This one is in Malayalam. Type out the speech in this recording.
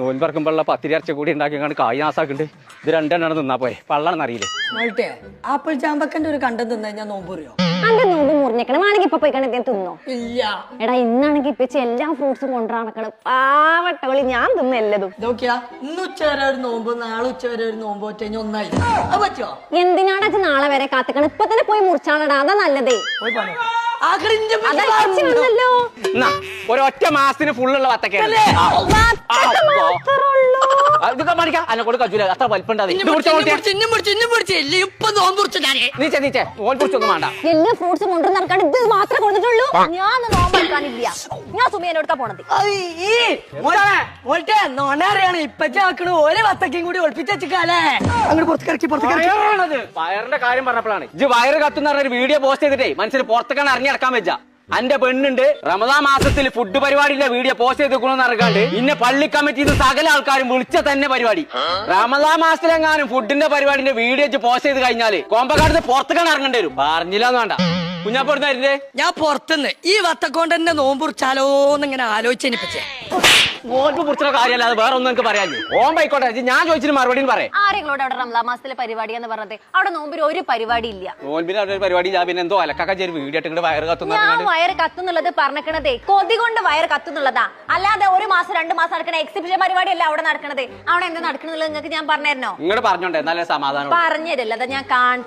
നോൻപറക്കുമ്പോഴുള്ള പത്തിരി അരച്ച കൂടി ഉണ്ടാക്കി കായ് നാസാക്കുണ്ട്. ഇത് രണ്ടെണ്ണം തിന്നാ പോരെ, പള്ളാണെന്ന് അറിയില്ലേ. ആപ്പിൾ ചാമ്പക്കന്റെ ഒരു കണ്ടം തിന്നു കഴിഞ്ഞാൽ നോമ്പുറിയോ? അന്റെ നോമ്പ് മുറിഞ്ഞേക്കണം. ആണെങ്കിൽ ഇപ്പൊ പോയി കണ്ടെത്തി തിന്നോ? ഇല്ല. എടാ ഇന്നാണെങ്കിൽ ഇപ്പൊ എല്ലാ ഫ്രൂട്ട്സും കൊണ്ടുനടക്കണം. പാവട്ടവളി ഞാൻ തിന്ന എല്ലതും. നോക്കിയാ ഇന്ന് ഉച്ചവരെ ഒരു നോമ്പ്, നാളെ ഉച്ചവരെ ഒരു നോമ്പ് ഒറ്റ ഒന്നായി അത് പറ്റുമോ? എന്തിനാടാ നാളെ വരെ കാത്തിക്കണം? ഇപ്പൊ തന്നെ പോയി മുറിച്ചാളടാ, അതാ നല്ലതേ. ഒരൊറ്റ മാസത്തിന് ഫുള്ളുള്ള വത്തക്കല്ലേ ഇതൊക്കെ മടിക്കാം. അന്നെ കൊണ്ട് കജൂല, അത്ര വലിപ്പുണ്ടാവും. എല്ലാ ഫ്രൂട്ട്സും കൊണ്ടു നടക്കാൻ ഇത് മാത്രമേ കൊടുത്തിട്ടുള്ളൂ. ഞാൻ നോമ്പെടുക്കാനില്ല. ഞാൻ സുമേനോടുക്കാ പോണത്. നോണറിയാണ് ഇപ്പച്ചാക്കണു. ഓരോ വത്തക്കയും കൂടി ഒളിപ്പിച്ചേക്കാലേ. അങ്ങോട്ട് പുറത്തേക്ക് വയറിന്റെ കാര്യം പറഞ്ഞപ്പോഴാണ് ഇജ്ജ് വയറ് കത്തുന്ന ഒരു വീഡിയോ പോസ്റ്റ് ചെയ്തിട്ടേ മനസ്സിൽ പുറത്തേക്കാണ് അറിഞ്ഞടക്കാൻ വെച്ച. അന്റെ പെണ്ണുണ്ട് റമദാൻ മാസത്തിൽ ഫുഡ് പരിപാടിയുടെ വീഡിയോ പോസ്റ്റ് ചെയ്തിരിക്കണമെന്ന് അറിയാണ്ട് ഇന്നെ പള്ളി കമ്മിറ്റിന്ന് സകല ആൾക്കാരും വിളിച്ച തന്നെ പരിപാടി. റമദാൻ മാസത്തിലെങ്ങാനും ഫുഡിന്റെ പരിപാടിന്റെ വീഡിയോ പോസ്റ്റ് ചെയ്ത് കഴിഞ്ഞാല് കോമ്പക്കാട് പുറത്തേക്കാണ് ഇറങ്ങേണ്ടി വരും. പറഞ്ഞില്ലാന്ന് വേണ്ട. കുഞ്ഞാപ്പെടുന്നേ ഞാൻ പുറത്തുനിന്ന് ഈ വത്തക്കൊണ്ട് തന്നെ നോമ്പുറിച്ചാലോന്ന് ഇങ്ങനെ ആലോചിച്ചെനിപ്പിച്ചേ. നോമ്പ് കുറിച്ചുള്ള കാര്യമല്ല, അത് വേറെ ഒന്നും എനിക്ക് പറയാല്ലേ. ഓമ്പായിക്കോട്ടെ, ഞാൻ ചോദിച്ചിട്ട് മറുപടി പറയാം. ആരെങ്ങളോട് അവിടെ റമദാൻ മാസത്തിലെ പരിപാടി എന്ന് പറഞ്ഞത്? അവിടെ നോമ്പിന് ഒരു പരിപാടി ഇല്ല. നോമ്പിന് അവിടെ ഒരു പരിപാടി ഇല്ല. പിന്നെ എന്തോ അലക്കാക്ക വീഡിയോ ഇട്ട് വയറ് കത്തുന്ന. ഞാൻ വയറ് കത്തുന്നുള്ളത് പറഞ്ഞേ കൊതി കൊണ്ട് വയറ് കത്തുന്നുള്ളതാ. അല്ലാതെ ഒരു മാസം 2 മാസം നടക്കണ എക്സിബിഷൻ പരിപാടി അല്ല അവിടെ നടക്കണത്. അവിടെ എന്താ നടക്കണത് നിങ്ങൾക്ക് ഞാൻ പറഞ്ഞുതരണോ? ഇങ്ങോട്ട് പറഞ്ഞോണ്ടേ നല്ല സമാധാനം പറഞ്ഞതല്ല, അതാ ഞാൻ കാണിച്ച